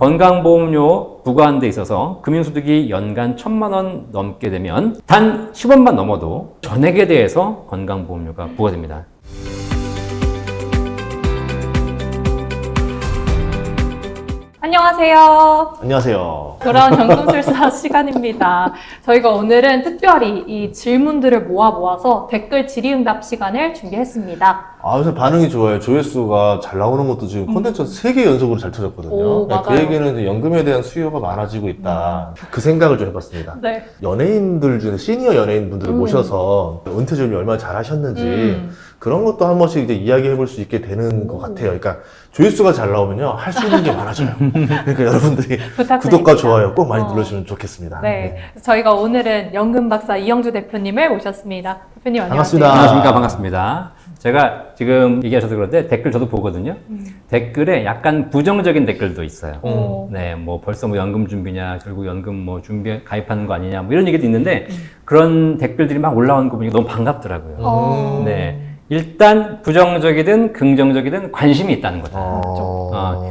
건강보험료 부과하는 데 있어서 금융소득이 연간 1,000만 원 넘게 되면 단 10원만 넘어도 전액에 대해서 건강보험료가 부과됩니다. 안녕하세요. 안녕하세요. 돌아온 연금술사 시간입니다. 저희가 오늘은 특별히 이 질문들을 모아서 댓글 질의응답 시간을 준비했습니다. 요새 반응이 좋아요. 조회수가 잘 나오는 것도 지금 콘텐츠 3개 연속으로 잘 터졌거든요. 오, 네, 그 맞아요. 얘기는 이제 연금에 대한 수요가 많아지고 있다. 그 생각을 좀 해봤습니다. 네. 연예인들 중에 시니어 연예인분들을 모셔서 은퇴 준비 얼마나 잘 하셨는지 그런 것도 한 번씩 이제 이야기해 볼 수 있게 되는 것 같아요. 그러니까 조회수가 잘 나오면요. 할 수 있는 게 많아져요. 그러니까 여러분들이 부탁드립니다. 구독과 좋아요 꼭 많이 눌러주시면 좋겠습니다. 네. 저희가 오늘은 연금 박사 이영주 대표님을 모셨습니다. 대표님 안녕하세요. 반갑습니다. 안녕하십니까. 반갑습니다. 제가 지금 얘기하셔서 그런데 댓글 저도 보거든요. 댓글에 약간 부정적인 댓글도 있어요. 네, 뭐 벌써 뭐 연금 준비냐, 결국 연금 뭐 준비 가입하는 거 아니냐, 뭐 이런 얘기도 있는데 그런 댓글들이 막 올라오는 거 보니까 너무 반갑더라고요. 네. 일단 부정적이든 긍정적이든 관심이 있다는 거다.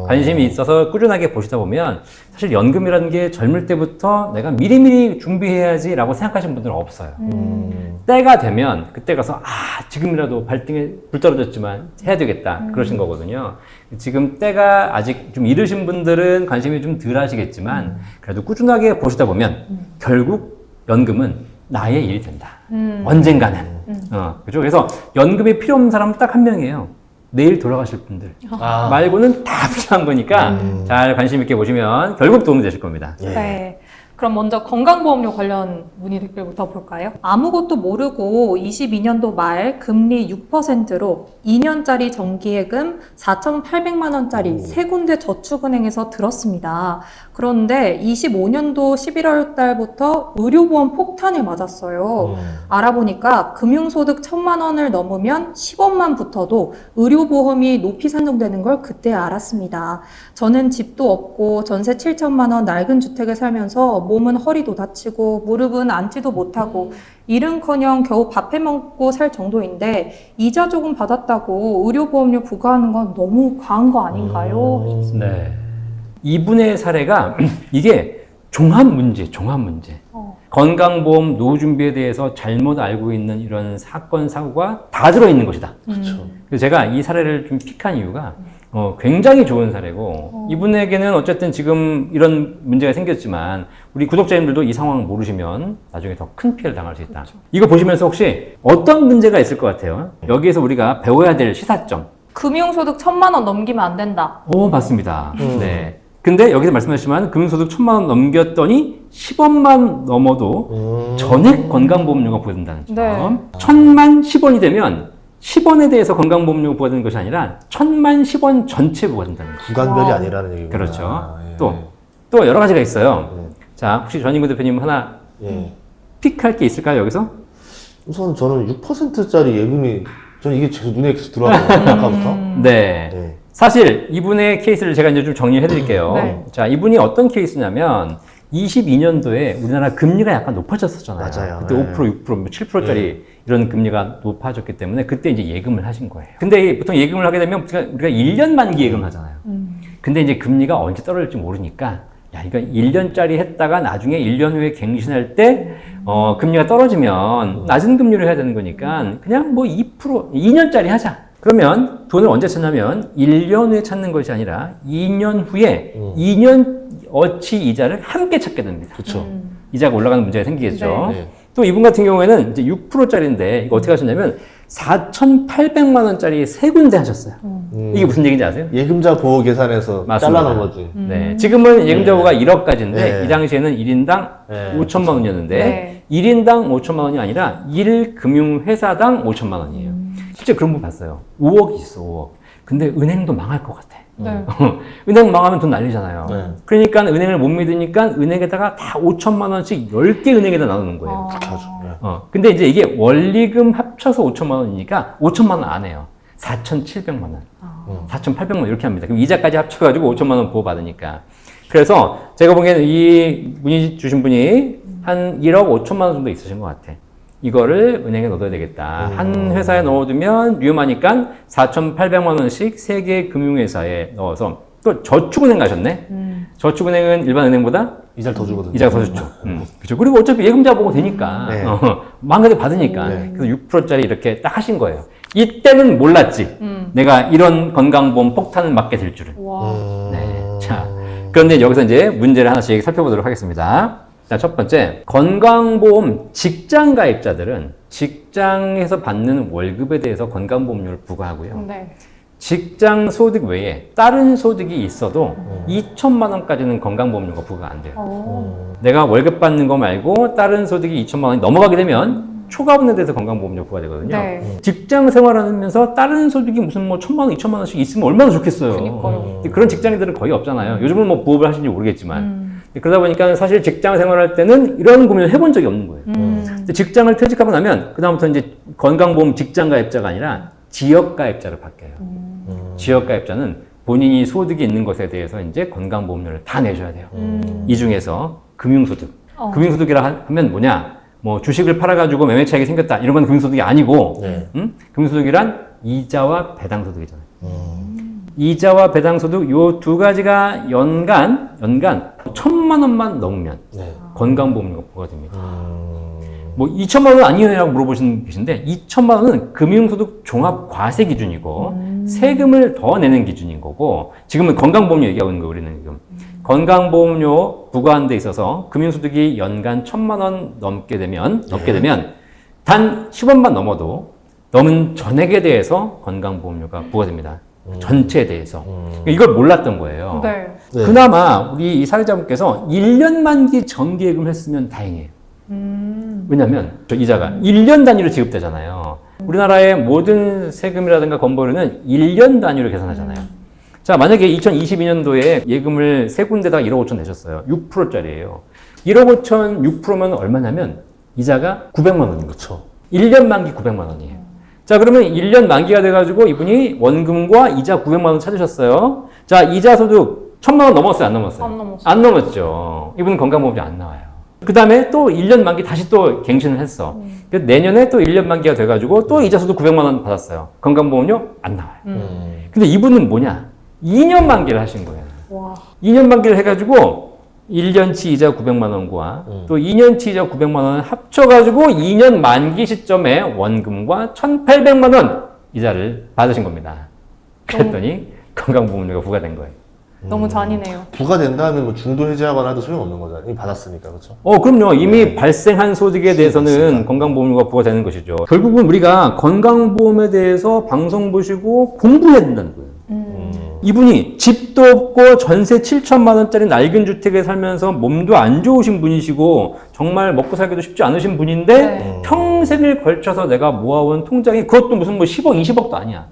관심이 있어서 꾸준하게 보시다 보면 사실 연금이라는 게 젊을 때부터 내가 미리미리 준비해야지 라고 생각하시는 분들은 없어요. 때가 되면 그때 가서 지금이라도 발등에 불 떨어졌지만 해야 되겠다 그러신 거거든요. 지금 때가 아직 좀 이르신 분들은 관심이 좀 덜 하시겠지만 그래도 꾸준하게 보시다 보면 결국 연금은 나의 일이 된다. 언젠가는. 그죠? 그래서 연금이 필요 없는 사람은 딱 한 명이에요. 내일 돌아가실 분들. 말고는 다 필요한 거니까 잘 관심 있게 보시면 결국 도움이 되실 겁니다. 예. 네. 그럼 먼저 건강보험료 관련 문의 댓글부터 볼까요? 아무것도 모르고 22년도 말 금리 6%로 2년짜리 정기예금 4,800만 원짜리 세 군데 저축은행에서 들었습니다. 그런데 25년도 11월 달부터 의료보험 폭탄을 맞았어요. 알아보니까 금융소득 1,000만 원을 넘으면 10원만 붙어도 의료보험이 높이 산정되는 걸 그때 알았습니다. 저는 집도 없고 전세 7천만 원 낡은 주택에 살면서 몸은 허리도 다치고 무릎은 앉지도 못하고 일은커녕 겨우 밥 해먹고 살 정도인데 이자 조금 받았다고 의료보험료 부과하는 건 너무 과한 거 아닌가요? 네. 이분의 사례가 이게 종합 문제. 건강보험 노후 준비에 대해서 잘못 알고 있는 이런 사건, 사고가 다 들어있는 것이다. 그렇죠. 그래서 제가 이 사례를 좀 픽한 이유가 굉장히 좋은 사례고 이분에게는 어쨌든 지금 이런 문제가 생겼지만 우리 구독자님들도 이 상황 모르시면 나중에 더 큰 피해를 당할 수 있다. 그렇죠. 이거 보시면서 혹시 어떤 문제가 있을 것 같아요? 여기에서 우리가 배워야 될 시사점. 금융소득 1,000만 원 넘기면 안 된다. 맞습니다. 네. 근데 여기서 말씀하셨지만 금융소득 1,000만 원 넘겼더니 10원만 넘어도 전액 건강보험료가 부과된다는 점. 네. 1,000만 10원이 되면 10원에 대해서 건강보험료가 부과되는 것이 아니라 1,000만 10원 전체 부과된다는 거죠. 구간별이 아니라는 얘기구나. 그렇죠. 예. 또 여러 가지가 있어요. 자, 혹시 전인구 대표님 하나 예. 픽할 게 있을까요, 여기서? 우선 저는 6%짜리 예금이 저는 이게 제 눈에 계속 들어와요. 아까부터. 네. 네. 사실 이분의 케이스를 제가 이제 좀 정리해 드릴게요. 네. 자, 이분이 어떤 케이스냐면 22년도에 우리나라 금리가 약간 높아졌었잖아요. 맞아요. 그때 네. 5%, 6%, 7%짜리 이런 금리가 높아졌기 때문에 그때 이제 예금을 하신 거예요. 근데 보통 예금을 하게 되면 우리가 1년 만기 예금을 하잖아요. 근데 이제 금리가 언제 떨어질지 모르니까 야, 이거 1년짜리 했다가 나중에 1년 후에 갱신할 때 금리가 떨어지면 낮은 금리로 해야 되는 거니까 그냥 뭐 2%, 2년짜리 하자. 그러면 돈을 언제 찾냐면 1년 후에 찾는 것이 아니라 2년 후에 2년 어치 이자를 함께 찾게 됩니다. 그렇죠. 이자가 올라가는 문제가 생기겠죠. 네. 또 이분 같은 경우에는 이제 6%짜리인데 이거 어떻게 하셨냐면 4,800만 원짜리 세 군데 하셨어요. 이게 무슨 얘기인지 아세요? 예금자 보호 계산에서 맞습니다. 잘라놓은 거지. 네. 지금은 예금자 보호가 1억까지인데 네. 이 당시에는 1인당 네. 5천만 원이었는데 네. 1인당 5천만 원이 아니라 1금융회사당 5천만 원이에요. 실제 그런 분 봤어요. 5억이 있어, 5억. 근데 은행도 망할 것 같아. 네. 은행 망하면 돈 날리잖아요. 네. 그러니까 은행을 못 믿으니까 은행에다가 다 5천만 원씩 10개 은행에다 나누는 거예요. 그렇게 하죠. 네. 근데 이제 이게 원리금 합쳐서 5천만 원이니까 5천만 원 안 해요. 4,700만 원. 4,800만 원 이렇게 합니다. 그럼 이자까지 합쳐가지고 5천만 원 보호받으니까. 그래서 제가 보기에는 이 문의 주신 분이 한 1억 5천만 원 정도 있으신 것 같아. 이거를 은행에 넣어둬야 되겠다. 한 회사에 넣어두면 위험하니까 4,800만 원씩 3개 금융회사에 넣어서 또 저축은행 가셨네. 저축은행은 일반 은행보다 이자를 더 주거든요. 이자가 더 좋죠. 그렇죠. 그리고 어차피 예금자 보고 되니까 네. 마음가짐 받으니까 네. 그래서 6%짜리 이렇게 딱 하신 거예요. 이때는 몰랐지. 내가 이런 건강보험 폭탄을 맞게 될 줄은. 와. 네. 자, 그런데 여기서 이제 문제를 하나씩 살펴보도록 하겠습니다. 자, 첫 번째, 건강보험 직장 가입자들은 직장에서 받는 월급에 대해서 건강보험료를 부과하고요. 네. 직장 소득 외에 다른 소득이 있어도 2천만 원까지는 건강보험료가 부과가 안 돼요. 내가 월급 받는 거 말고 다른 소득이 2천만 원이 넘어가게 되면 초과분에 대해서 건강보험료 부과되거든요. 네. 직장 생활하면서 다른 소득이 무슨 뭐 1,000만 원, 2천만 원씩 있으면 얼마나 좋겠어요. 그러니까요. 그런 직장인들은 거의 없잖아요. 요즘은 뭐 부업을 하시는지 모르겠지만. 그러다 보니까 사실 직장 생활할 때는 이런 고민을 해본 적이 없는 거예요. 근데 직장을 퇴직하고 나면 그다음부터 이제 건강보험 직장 가입자가 아니라 지역 가입자로 바뀌어요. 지역 가입자는 본인이 소득이 있는 것에 대해서 이제 건강보험료를 다 내줘야 돼요. 이 중에서 금융소득. 금융소득이라 하면 뭐냐? 뭐 주식을 팔아가지고 매매 차익이 생겼다. 이런 건 금융소득이 아니고, 네. 금융소득이란 이자와 배당소득이잖아요. 이자와 배당소득 요 두 가지가 연간 1,000만 원만 넘으면 네. 건강보험료가 부과됩니다. 뭐 2천만 원 아니냐고 물어보시는 분 계신데 2천만 원은 금융소득 종합과세 기준이고 세금을 더 내는 기준인 거고 지금은 건강보험료 얘기하고 있는 거예요. 우리는 지금 건강보험료 부과하는 데 있어서 금융소득이 연간 1,000만 원 넘게 되면 단 10원만 넘은 전액에 대해서 건강보험료가 부과됩니다. 전체에 대해서. 이걸 몰랐던 거예요. 네. 네. 그나마 우리 이 사례자분께서 1년 만기 정기예금을 했으면 다행이에요. 왜냐면 저 이자가 1년 단위로 지급되잖아요. 우리나라의 모든 세금이라든가 건보료는 1년 단위로 계산하잖아요. 자, 만약에 2022년도에 예금을 세 군데다가 1억 5천 내셨어요. 6%짜리예요. 1억 5천 6%면 얼마냐면 이자가 900만 원인 거죠. 1년 만기 900만 원이에요. 자, 그러면 1년 만기가 돼가지고 이분이 원금과 이자 900만 원 찾으셨어요. 자, 이자 소득 1,000만 원 넘었어요? 안 넘었어요? 안 넘었어요. 안 넘었죠. 이분은 건강보험료 안 나와요. 그 다음에 또 1년 만기 다시 또 갱신을 했어. 그래서 내년에 또 1년 만기가 돼가지고 또 이자 소득 900만 원 받았어요. 건강보험료 안 나와요. 근데 이분은 뭐냐? 2년 만기를 하신 거예요. 와. 2년 만기를 해가지고 1년치 이자 900만 원과 또 2년치 이자 900만 원을 합쳐가지고 2년 만기 시점에 원금과 1,800만 원 이자를 받으신 겁니다. 그랬더니 건강보험료가 부과된 거예요. 너무 잔인해요. 부과된다 하면 뭐 중도 해지하거나 해도 소용없는 거잖아요. 이미 받았으니까, 그렇죠? 그럼요. 이미 발생한 소득에 대해서는 있으니까. 건강보험료가 부과되는 것이죠. 결국은 우리가 건강보험에 대해서 방송 보시고 공부해야 된다는 거예요. 이분이 집도 없고 전세 7천만 원짜리 낡은 주택에 살면서 몸도 안 좋으신 분이시고 정말 먹고 살기도 쉽지 않으신 분인데 네. 평생을 걸쳐서 내가 모아온 통장이 그것도 무슨 뭐 10억, 20억도 아니야.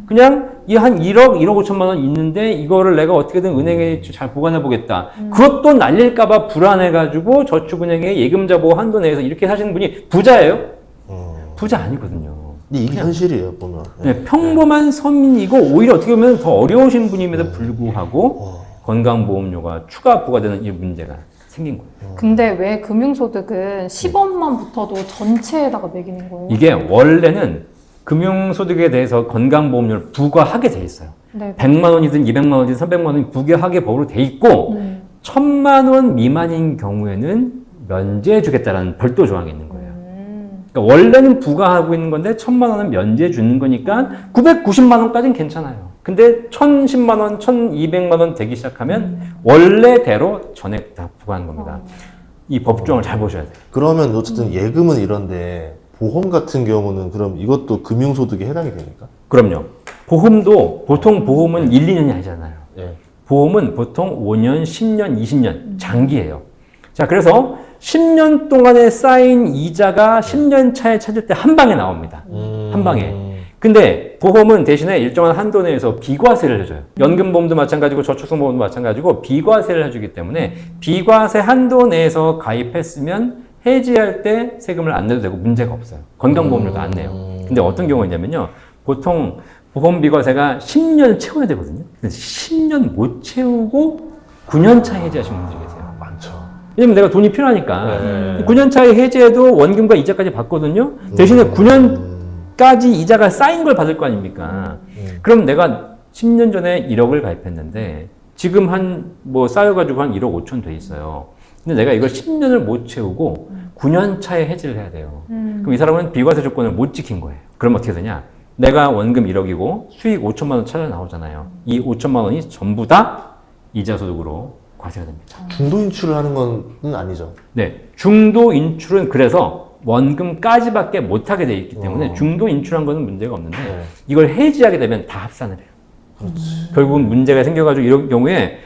그냥 이 한 1억, 1억 5천만 원 있는데 이거를 내가 어떻게든 은행에 잘 보관해 보겠다. 그것도 날릴까봐 불안해가지고 저축은행에 예금자 보호 한도 내에서 이렇게 사시는 분이 부자예요? 부자 아니거든요. 근데 이게 현실이에요, 보면. 네, 평범한 서민이고 오히려 어떻게 보면 더 어려우신 분임에도 불구하고 건강보험료가 추가 부과되는 이 문제가 생긴 거예요. 근데 왜 금융소득은 10원만 붙어도 전체에다가 매기는 거예요? 이게 원래는 금융소득에 대해서 건강보험료를 부과하게 돼 있어요. 네. 100만 원이든 200만 원이든 300만 원이든 부과하게 법으로 돼 있고 1,000만 원 미만인 경우에는 면제해 주겠다라는 별도 조항이 있는 거예요. 그러니까 원래는 부과하고 있는 건데 1,000만 원은 면제해 주는 거니까 990만 원까지는 괜찮아요. 근데 1,010만 원, 1,200만 원 되기 시작하면 원래대로 전액 다 부과하는 겁니다. 이 법조항을 잘 보셔야 돼요. 그러면 어쨌든 예금은 이런데 보험 같은 경우는 그럼 이것도 금융소득에 해당이 됩니까? 그럼요. 보험도 보통 보험은 1, 2년이 아니잖아요. 예. 보험은 보통 5년, 10년, 20년 장기예요. 자, 그래서 10년 동안에 쌓인 이자가 10년 차에 찾을 때 한 방에 나옵니다. 한 방에. 근데 보험은 대신에 일정한 한도 내에서 비과세를 해줘요. 연금보험도 마찬가지고 저축성보험도 마찬가지고 비과세를 해주기 때문에 비과세 한도 내에서 가입했으면 해지할 때 세금을 안 내도 되고 문제가 없어요. 건강보험료도 안 내요. 근데 어떤 경우가 있냐면요. 보통 보험 비과세가 10년 채워야 되거든요. 근데 10년 못 채우고 9년 차 해지하시는 분들이 계세요. 많죠. 왜냐면 내가 돈이 필요하니까. 네. 9년 차에 해지해도 원금과 이자까지 받거든요. 대신에 9년까지 이자가 쌓인 걸 받을 거 아닙니까? 그럼 내가 10년 전에 1억을 가입했는데 지금 쌓여가지고 한 1억 5천 돼 있어요. 근데 내가 이걸 10년을 못 채우고 9년 차에 해지를 해야 돼요. 그럼 이 사람은 비과세 조건을 못 지킨 거예요. 그럼 어떻게 되냐? 내가 원금 1억이고 수익 5천만 원 차례 나오잖아요. 이 5천만 원이 전부 다 이자 소득으로 과세가 됩니다. 중도 인출을 하는 건 아니죠. 네. 중도 인출은 그래서 원금까지밖에 못하게 돼 있기 때문에 중도 인출한 거는 문제가 없는데 네. 이걸 해지하게 되면 다 합산을 해요. 그렇지. 결국은 문제가 생겨가지고 이런 경우에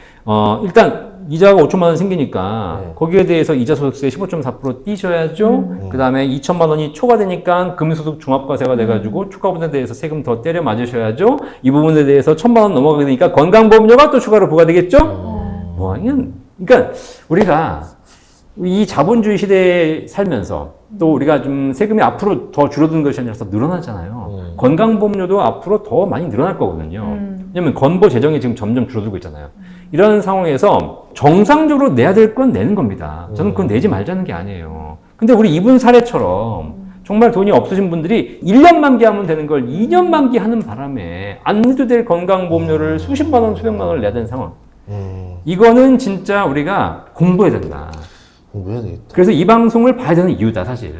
일단 이자가 5천만 원 생기니까 네. 거기에 대해서 이자 소득세 15.4% 띄셔야죠. 그 다음에 2천만 원이 초과되니까 금소득 종합과세가 돼가지고 초과 부분에 대해서 세금 더 때려 맞으셔야죠. 이 부분에 대해서 1,000만 원 넘어가게 되니까 건강보험료가 또 추가로 부과되겠죠. 그러니까 우리가 이 자본주의 시대에 살면서 또 우리가 좀 세금이 앞으로 더 줄어드는 것이 아니라 늘어나잖아요. 건강보험료도 앞으로 더 많이 늘어날 거거든요. 왜냐면 건보 재정이 지금 점점 줄어들고 있잖아요. 이런 상황에서 정상적으로 내야 될 건 내는 겁니다. 저는 그건 내지 말자는 게 아니에요. 근데 우리 이분 사례처럼 정말 돈이 없으신 분들이 1년 만기하면 되는 걸 2년 만기하는 바람에 안 내도 될 건강보험료를 수십만 원, 수백만 원을 내야 되는 상황. 이거는 진짜 우리가 공부해야 된다. 공부해야 되겠다. 그래서 이 방송을 봐야 되는 이유다, 사실.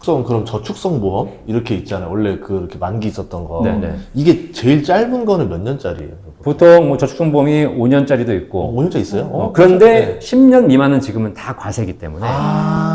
그럼 저축성 보험 이렇게 있잖아요. 원래 그렇게 만기 있었던 거. 네네. 이게 제일 짧은 거는 몇 년짜리예요? 보통 저축성보험이 5년짜리도 있고. 5년짜 있어요? 그런데 10년 미만은 지금은 다 과세이기 때문에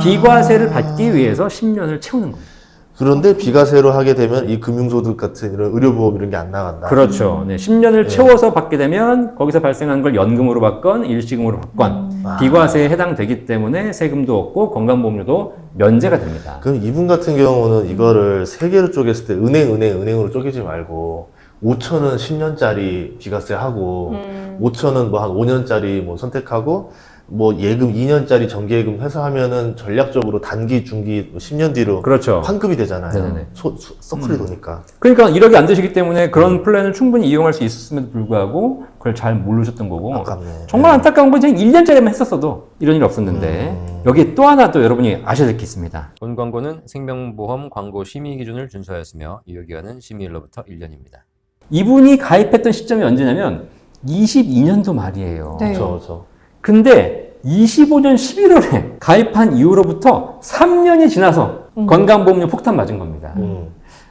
비과세를 받기 위해서 10년을 채우는 겁니다. 그런데 비과세로 하게 되면 이 금융소득 같은 이런 의료보험 이런 게 안 나간다. 그렇죠. 네, 10년을 채워서 받게 되면 거기서 발생한 걸 연금으로 받건 일시금으로 받건 비과세에 해당되기 때문에 세금도 없고 건강보험료도 면제가 됩니다. 그럼 이분 같은 경우는 이거를 세 개로 쪼갰을 때 은행으로 쪼개지 말고 5천은 10년짜리 비과세 하고 5천은 뭐 한 5년짜리 뭐 선택하고 뭐 예금 2년짜리 정기예금 해서 하면은 전략적으로 단기, 중기 10년 뒤로 그렇죠. 환급이 되잖아요. 네네네. 서클이 도니까. 그러니까 1억이 안 되시기 때문에 그런 플랜을 충분히 이용할 수 있었음에도 불구하고 그걸 잘 모르셨던 거고. 아깝네. 정말 안타까운 건 그냥 1년짜리만 했었어도 이런 일 없었는데 여기 또 하나 또 여러분이 아셔야 될 게 있습니다. 본 광고는 생명보험 광고 심의 기준을 준수하였으며 유효기간은 심의일로부터 1년입니다. 이분이 가입했던 시점이 언제냐면 22년도 말이에요. 네. 그렇죠. 근데 25년 11월에 가입한 이후로부터 3년이 지나서 건강보험료 폭탄 맞은 겁니다.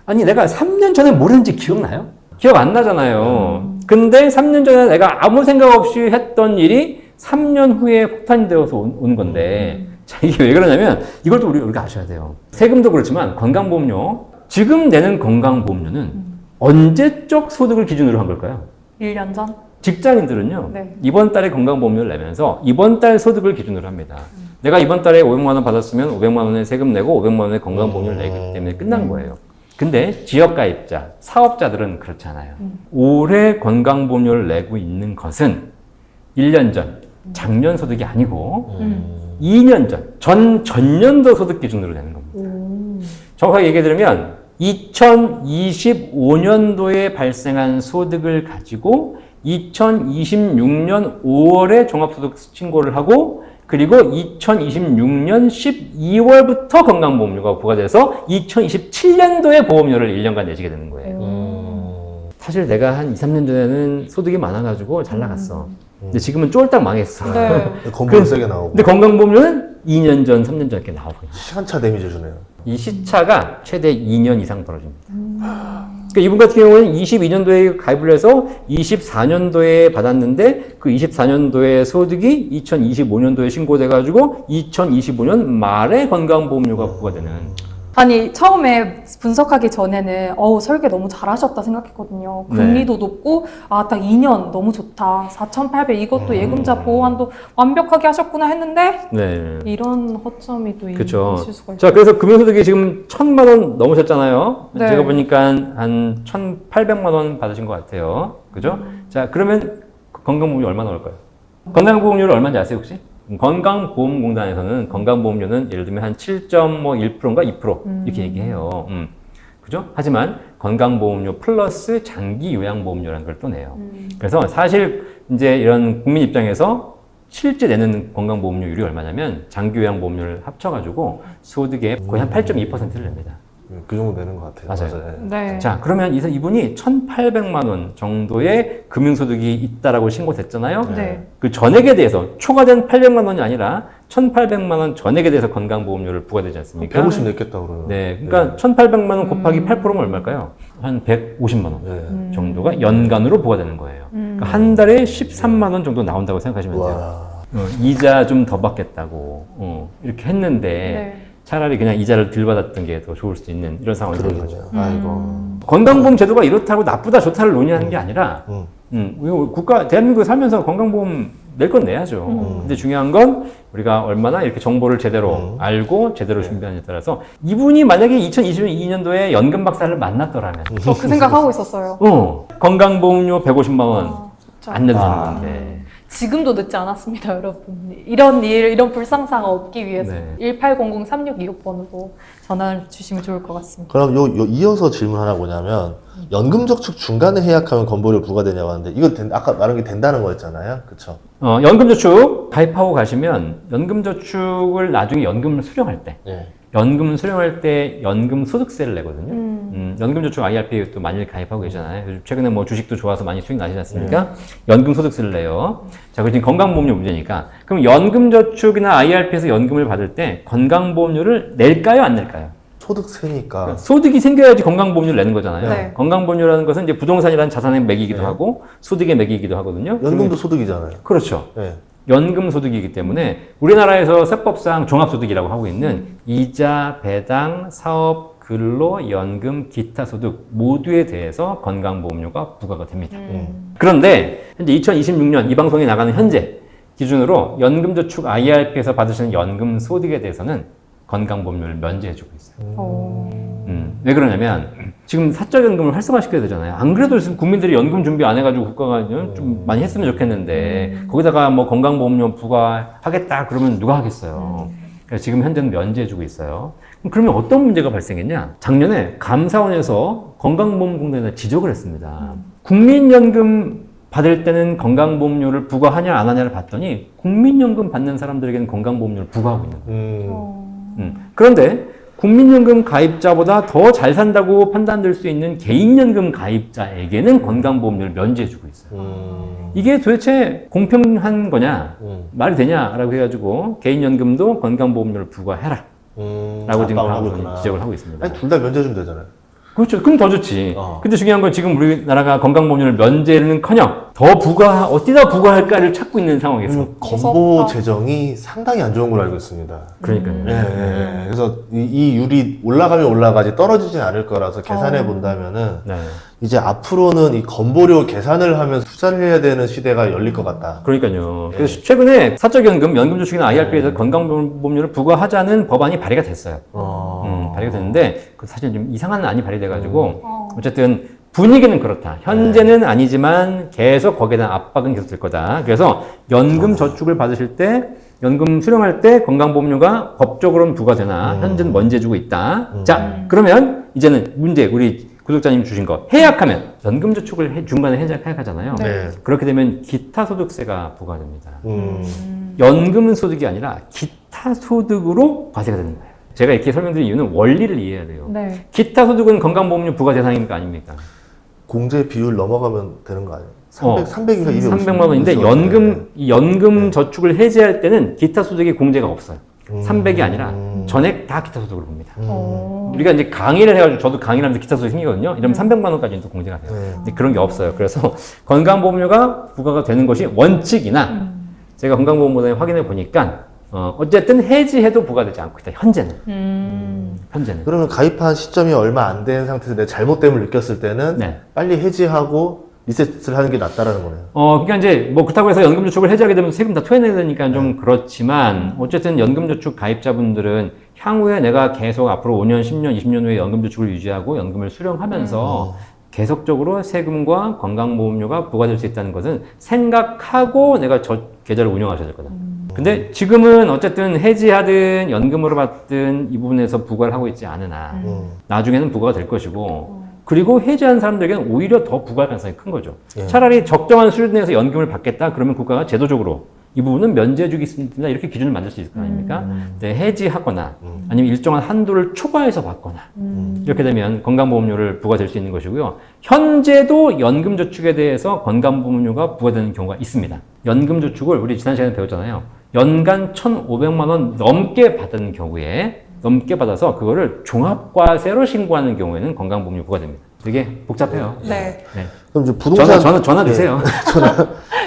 아니 내가 3년 전에 뭘 했는지 기억나요? 기억 안 나잖아요. 근데 3년 전에 내가 아무 생각 없이 했던 일이 3년 후에 폭탄이 되어서 온 건데 자, 이게 왜 그러냐면 이걸 또 우리가 아셔야 돼요. 세금도 그렇지만 건강보험료 지금 내는 건강보험료는 언제적 소득을 기준으로 한 걸까요? 1년 전? 직장인들은요, 네. 이번 달에 건강보험료를 내면서 이번 달 소득을 기준으로 합니다. 내가 이번 달에 500만 원 받았으면 500만 원의 세금 내고 500만 원의 건강보험료를 내기 때문에 끝난 거예요. 근데 지역가입자, 사업자들은 그렇지 않아요. 올해 건강보험료를 내고 있는 것은 1년 전, 작년 소득이 아니고 2년 전, 전년도 소득 기준으로 내는 겁니다. 정확하게 얘기해 드리면 2025년도에 발생한 소득을 가지고 2026년 5월에 종합소득 신고를 하고 그리고 2026년 12월부터 건강보험료가 부과돼서 2027년도에 보험료를 1년간 내시게 되는 거예요. 사실 내가 한 2, 3년 전에는 소득이 많아가지고 잘 나갔어. 근데 지금은 쫄딱 망했어. 네. 건보료 세게 나오고. 근데 건강보험료는 2년 전, 3년 전 이렇게 나오고 있어요. 시간차 데미지 주네요. 이 시차가 최대 2년 이상 벌어집니다. 그러니까 이분 같은 경우는 22년도에 가입을 해서 24년도에 받았는데 그 24년도에 소득이 2025년도에 신고돼가지고 2025년 말에 건강보험료가 부과되는. 아니 처음에 분석하기 전에는 설계 너무 잘하셨다 생각했거든요. 금리도 높고 딱 2년 너무 좋다. 4,800 이것도 예금자 보호한도 완벽하게 하셨구나 했는데 네. 이런 허점이 또 그렇죠. 있을 수가 있어요. 자, 그래서 금융소득이 지금 1,000만 원 넘으셨잖아요. 네. 제가 보니까 한 1,800만 원 받으신 것 같아요. 그죠? 자, 그러면 건강보험료 얼마 나올까요? 건강보험료를 얼마인지 아세요, 혹시? 건강보험공단에서는 건강보험료는 예를 들면 한 7.1%인가 2% 이렇게 얘기해요. 그죠? 하지만 건강보험료 플러스 장기요양보험료라는 걸 또 내요. 그래서 사실 이제 이런 국민 입장에서 실제 내는 건강보험료율이 얼마냐면 장기요양보험료를 합쳐가지고 소득의 거의 한 8.2%를 냅니다. 그 정도 되는 것 같아요. 맞아요. 네. 자, 그러면 이분이 1,800만 원 정도의 금융소득이 있다라고 신고됐잖아요. 네. 그 전액에 대해서 초과된 800만 원이 아니라 1,800만 원 전액에 대해서 건강보험료를 부과되지 않습니까? 150 냈겠다 그러면. 네, 그러니까 1,800만 원 곱하기 8%면 얼마일까요? 한 150만 원 네. 정도가 연간으로 부과되는 거예요. 그러니까 한 달에 13만 원 정도 나온다고 생각하시면 돼요. 와. 이자 좀 더 받겠다고 이렇게 했는데 네. 차라리 그냥 이자를 덜 받았던 게 더 좋을 수 있는 이런 상황이 되는 거죠. 아이고. 건강보험 제도가 이렇다고 나쁘다 좋다를 논의하는 게 아니라 이거 대한민국에 살면서 건강보험 낼 건 내야죠. 근데 중요한 건 우리가 얼마나 이렇게 정보를 제대로 알고 제대로 준비하느냐에 따라서 이분이 만약에 2022년도에 연금 박사를 만났더라면 저 그 생각하고 있었어요. 건강보험료 150만 원 진짜. 안 내도 되는 건데 지금도 늦지 않았습니다, 여러분. 이런 일, 이런 불상사가 없기 위해서 네. 1800-3625번으로 전화를 주시면 좋을 것 같습니다. 그럼 요 이어서 질문 하나 뭐냐면 연금저축 중간에 해약하면 건보료 부과되냐고 하는데 이거 아까 말한 게 된다는 거였잖아요, 그렇죠? 연금저축 가입하고 가시면 연금저축을 나중에 연금을 수령할 때 네. 연금 수령할 때 연금 소득세를 내거든요. 연금저축 IRP 또 많이 가입하고 계시잖아요. 요즘 최근에 뭐 주식도 좋아서 많이 수익 나시지 않습니까? 연금 소득세를 내요. 자, 그 지금 건강보험료 문제니까. 그럼 연금저축이나 IRP에서 연금을 받을 때 건강보험료를 낼까요, 안 낼까요? 소득세니까. 소득이 생겨야지 건강보험료를 내는 거잖아요. 네. 건강보험료라는 것은 이제 부동산이라는 자산에 매기기도 하고 소득에 매기기도 하거든요. 연금도 소득이잖아요. 그렇죠. 네. 연금 소득이기 때문에 우리나라에서 세법상 종합소득이라고 하고 있는 이자, 배당, 사업, 근로, 연금, 기타 소득 모두에 대해서 건강보험료가 부과가 됩니다. 그런데 현재 2026년 이 방송이 나가는 현재 기준으로 연금저축 IRP에서 받으시는 연금 소득에 대해서는 건강보험료를 면제해주고 있어요. 왜 그러냐면 지금 사적연금을 활성화시켜야 되잖아요. 안 그래도 지금 국민들이 연금 준비 안 해가지고 국가가 좀 많이 했으면 좋겠는데 거기다가 뭐 건강보험료 부과하겠다 그러면 누가 하겠어요. 그래서 지금 현재는 면제해주고 있어요. 그러면 어떤 문제가 발생했냐? 작년에 감사원에서 건강보험공단에 지적을 했습니다. 국민연금 받을 때는 건강보험료를 부과하냐 안 하냐를 봤더니 국민연금 받는 사람들에게는 건강보험료를 부과하고 있는 거예요. 그런데 국민연금 가입자보다 더 잘 산다고 판단될 수 있는 개인연금 가입자에게는 건강보험료를 면제해주고 있어요. 이게 도대체 공평한 거냐? 말이 되냐라고 해가지고 개인연금도 건강보험료를 부과해라. 라고 지금 방송이 지적을 하고 있습니다. 둘 다 면제해주면 되잖아요. 그렇죠. 그럼 더 좋지. 근데 중요한 건 지금 우리나라가 건강보험료를 면제는커녕 더 어디다 부과할까를 찾고 있는 상황에서. 건보 재정이 상당히 안 좋은 걸로 알고 있습니다. 그러니까요. 네. 그래서 이 율이 올라가면 올라가지 떨어지진 않을 거라서 계산해 본다면은 네. 이제 앞으로는 이 건보료 계산을 하면서 투자를 해야 되는 시대가 열릴 것 같다. 그러니까요. 그래서 최근에 사적연금, 연금저축이나 IRP에서 건강보험료를 부과하자는 법안이 발의가 됐어요. 발의가 됐는데 그 사실 좀 이상한 안이 발의돼가지고 어쨌든 분위기는 그렇다. 현재는 아니지만 계속 거기에 대한 압박은 계속 될 거다. 그래서 연금저축을 받으실 때 연금 수령할 때 건강보험료가 법적으로는 부과되나 현재는 면제해주고 있다. 자, 그러면 이제는 문제 우리 구독자님 주신 거 해약하면 연금저축을 중간에 해약하잖아요. 네. 그렇게 되면 기타 소득세가 부과됩니다. 연금은 소득이 아니라 기타 소득으로 과세가 되는 거예요. 제가 이렇게 설명드린 이유는 원리를 이해해야 돼요. 네. 기타 소득은 건강보험료 부과 대상입니까 아닙니까? 공제 비율 넘어가면 되는 거 아니에요? 300인가 250? 300만 원인데 연금 저축을 해지할 때는 기타 소득의 공제가 없어요. 300이 아니라 전액 다 기타 소득으로 봅니다. 우리가 이제 강의를 해가지고 저도 강의를 하면서 기타 소득이 생기거든요. 이러면 300만 원까지는 또 공제가 돼요. 근데 그런 게 없어요. 그래서 건강보험료가 부과가 되는 것이 원칙이나 제가 건강보험공단에 확인해 보니까 어쨌든 해지해도 부과되지 않고 있다. 현재는. 현재는. 그러면 가입한 시점이 얼마 안 된 상태에서 내 잘못됨을 느꼈을 때는 네. 빨리 해지하고 리셋을 하는 게 낫다라는 거네요. 그러니까 이제 뭐 그렇다고 해서 연금저축을 해지하게 되면 세금 다 토해내야 되니까 좀 그렇지만 어쨌든 연금저축 가입자분들은 향후에 내가 계속 앞으로 5년, 10년, 20년 후에 연금저축을 유지하고 연금을 수령하면서 계속적으로 세금과 건강보험료가 부과될 수 있다는 것은 생각하고 내가 저 계좌를 운영하셔야 될 거다. 근데 지금은 어쨌든 해지하든 연금으로 받든 이 부분에서 부과를 하고 있지 않으나 나중에는 부과가 될 것이고 그리고 해지한 사람들에게는 오히려 더 부과할 가능성이 큰 거죠. 차라리 적정한 수준에서 연금을 받겠다 그러면 국가가 제도적으로 이 부분은 면제해주겠습니다. 이렇게 기준을 만들 수 있을 거 아닙니까? 네, 해지하거나 아니면 일정한 한도를 초과해서 받거나 이렇게 되면 건강보험료를 부과될 수 있는 것이고요. 현재도 연금저축에 대해서 건강보험료가 부과되는 경우가 있습니다. 연금저축을 우리 지난 시간에 배웠잖아요. 연간 1,500만 원 넘게 받은 경우에 넘게 받아서 그거를 종합과세로 신고하는 경우에는 건강보험료 부과됩니다. 되게 복잡해요. 네. 네. 그럼 이제 부동산 전화 주세요.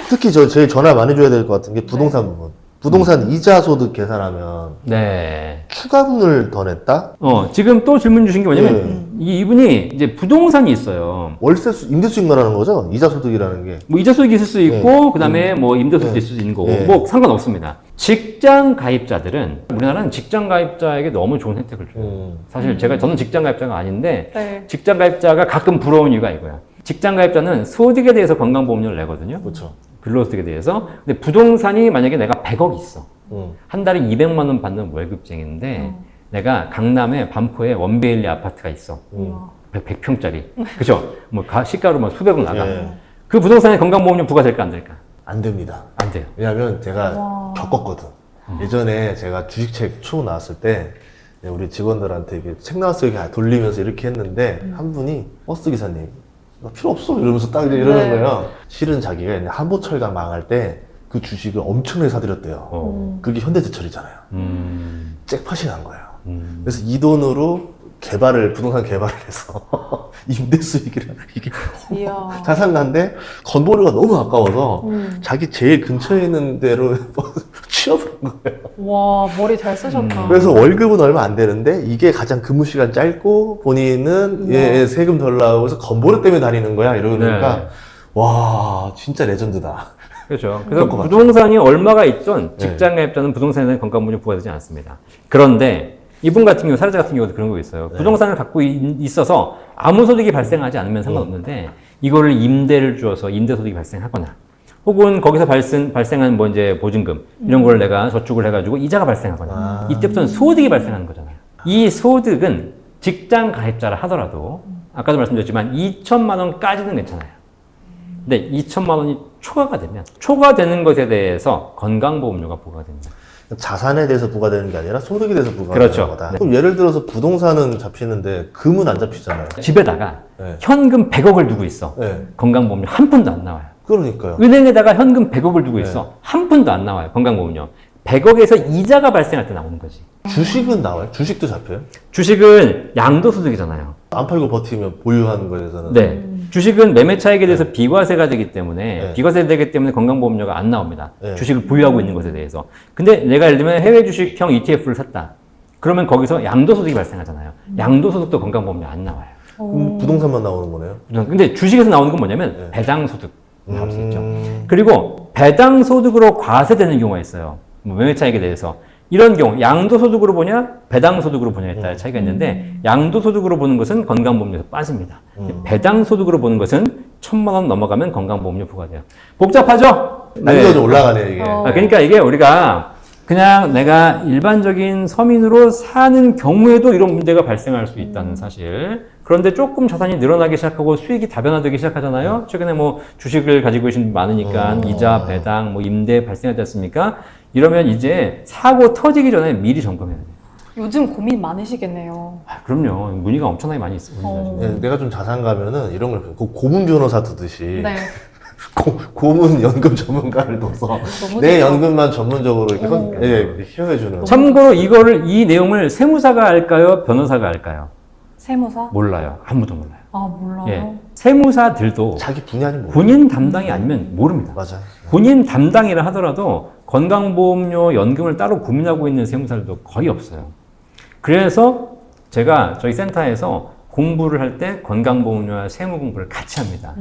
특히 제일 전화 많이 줘야 될 것 같은 게 부동산 부분. 부동산 이자 소득 계산하면 네. 추가분을 더 냈다? 지금 또 질문 주신 게 뭐냐면 이분이 이제 부동산이 있어요. 월세 임대 수익 말하는 거죠? 이자 소득이라는 게. 뭐 이자 소득이 있을 수 있고 그다음에 뭐 임대 소득도 있을 수 있는 거고 뭐 상관없습니다. 직장 가입자들은 우리나라는 직장 가입자에게 너무 좋은 혜택을 줘요. 사실 저는 직장 가입자가 아닌데 네. 직장 가입자가 가끔 부러운 이유가 이거야. 직장 가입자는 소득에 대해서 건강보험료를 내거든요. 그렇죠. 근로소득에 대해서. 근데 부동산이 만약에 내가 100억 있어. 한 달에 200만 원 받는 월급쟁인데 내가 강남에 반포에 원베일리 아파트가 있어. 100평짜리. 그죠? 뭐 시가로 막 수백억 나가. 예. 그 부동산에 건강보험료 부과될까 안 될까? 안 됩니다. 안 돼요. 왜냐면 제가 겪었거든. 예전에 제가 주식책 처음 나왔을 때 우리 직원들한테 이게 책 나왔어요 이렇게 돌리면서 이렇게 했는데 한 분이 버스 기사님 나 필요 없어 이러면서 딱 이러는 거예요. 실은 자기가 이제 한보철가 망할 때 그 주식을 엄청나게 사들였대요. 그게 현대제철이잖아요. 잭팟이 난 거예요. 그래서 이 돈으로 부동산 개발을 해서 임대 수익이랑 이게 이야. 자산가인데 건보료가 너무 아까워서 자기 제일 근처에 있는 데로 취업을 한 거예요. 와, 머리 잘 쓰셨다. 그래서 월급은 얼마 안 되는데 이게 가장 근무 시간 짧고 본인은 세금 덜 나오고 해서 건보료 때문에 다니는 거야 이러니까 네. 와 진짜 레전드다. 그렇죠. 그래서 그럴 것 부동산이 얼마가 있던 직장 가입자는 부동산에 대한 건강보험료 부과되지 않습니다. 그런데 이분 같은 경우, 사례자 같은 경우도 그런 거 있어요. 부동산을 갖고 있어서 아무 소득이 발생하지 않으면 상관없는데 이거를 임대를 주어서 임대소득이 발생하거나 혹은 거기서 발생한 뭐 이제 보증금 이런 걸 내가 저축을 해가지고 이자가 발생하거나 이때부터는 소득이 발생하는 거잖아요. 이 소득은 직장 가입자라 하더라도 아까도 말씀드렸지만 2천만 원까지는 괜찮아요. 근데 2천만 원이 초과되는 것에 대해서 건강보험료가 부과됩니다. 자산에 대해서 부과되는 게 아니라 소득에 대해서 부과되는 그렇죠. 거다. 네. 그럼 예를 들어서 부동산은 잡히는데 금은 안 잡히잖아요. 집에다가 네. 현금 100억을 두고 있어. 네. 건강보험료 한 푼도 안 나와요. 그러니까요. 은행에다가 현금 100억을 두고 있어. 한 푼도 안 나와요. 건강보험료. 100억에서 이자가 발생할 때 나오는 거지. 주식은 나와요? 주식도 잡혀요? 주식은 양도소득이잖아요. 안 팔고 버티면 보유하는 거에 대해서는 네. 주식은 매매 차익에 대해서 비과세가 되기 때문에 네. 비과세 되기 때문에 건강보험료가 안 나옵니다. 네. 주식을 보유하고 있는 것에 대해서. 근데 내가 예를 들면 해외 주식형 ETF를 샀다. 그러면 거기서 양도소득이 발생하잖아요. 양도소득도 건강보험료 안 나와요. 그럼 부동산만 나오는 거네요? 근데 주식에서 나오는 건 뭐냐면 네. 배당소득 나올 수 있죠. 그리고 배당소득으로 과세되는 경우가 있어요. 뭐 매매 차익에 대해서. 이런 경우 양도소득으로 보냐 배당소득으로 보냐에 따라 차이가 있는데 양도소득으로 보는 것은 건강보험료에서 빠집니다. 배당소득으로 보는 것은 1,000만 원 넘어가면 건강보험료 부과돼요. 복잡하죠? 난이도가 좀 올라가네요 이게. 그러니까 이게 우리가 그냥 내가 일반적인 서민으로 사는 경우에도 이런 문제가 발생할 수 있다는 사실. 그런데 조금 자산이 늘어나기 시작하고 수익이 다변화되기 시작하잖아요. 최근에 뭐 주식을 가지고 계신 분 많으니까 이자, 배당, 뭐 임대 발생하지 않습니까? 이러면 이제 사고 터지기 전에 미리 점검해야 돼요. 요즘 고민 많으시겠네요. 그럼요. 문의가 엄청나게 많이 있어요. 네, 내가 좀 자산 가면은 이런 걸 고문 변호사 두듯이 네. 고문 연금 전문가를 둬서 너무 내 좋다. 연금만 전문적으로 이렇게 케어해주는. 참고로 이 내용을 세무사가 알까요? 변호사가 알까요? 세무사? 몰라요. 아무도 몰라요. 아, 몰라요. 예. 세무사들도 자기 분야는 뭐? 본인 담당이 아니면 모릅니다. 맞아요. 본인 담당이라 하더라도 건강보험료 연금을 따로 고민하고 있는 세무사들도 거의 없어요. 그래서 제가 저희 센터에서 공부를 할 때 건강보험료와 세무 공부를 같이 합니다.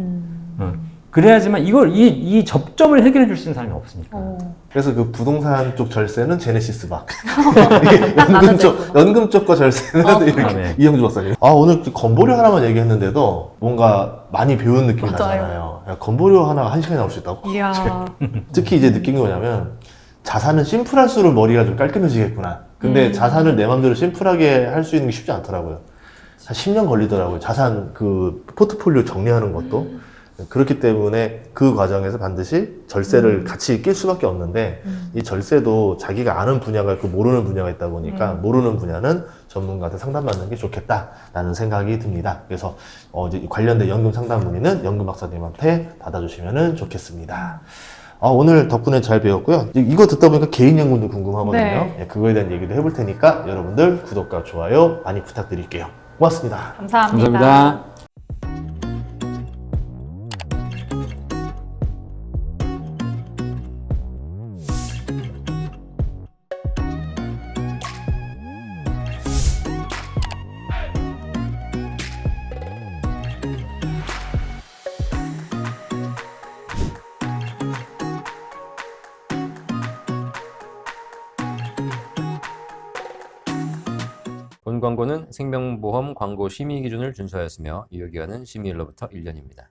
그래야지만 이 접점을 해결해 줄 수 있는 사람이 없으니까. 그래서 그 부동산 쪽 절세는 제네시스 박. 나눠져 연금 쪽과 절세는 이렇게 네. 이영주 박사님. 아, 오늘 그 건보료 하나만 얘기했는데도 뭔가 많이 배운 느낌이 맞아요. 나잖아요. 야, 건보료 하나가 1시간에 나올 수 있다고? 이야. 특히 이제 느낀 게 뭐냐면 자산은 심플할수록 머리가 좀 깔끔해지겠구나. 근데 자산을 내 맘대로 심플하게 할 수 있는 게 쉽지 않더라고요. 한 10년 걸리더라고요. 자산 그 포트폴리오 정리하는 것도. 그렇기 때문에 그 과정에서 반드시 절세를 같이 낄 수밖에 없는데 이 절세도 자기가 아는 분야가 있고 모르는 분야가 있다 보니까 모르는 분야는 전문가한테 상담받는 게 좋겠다라는 생각이 듭니다. 그래서 이제 관련된 연금 상담 문의는 연금 박사님한테 받아주시면 좋겠습니다. 오늘 덕분에 잘 배웠고요. 이거 듣다 보니까 개인연금도 궁금하거든요. 네. 예, 그거에 대한 얘기도 해볼 테니까 여러분들 구독과 좋아요 많이 부탁드릴게요. 고맙습니다. 감사합니다. 감사합니다. 본 광고는 생명보험 광고 심의 기준을 준수하였으며 유효기간은 심의일로부터 1년입니다.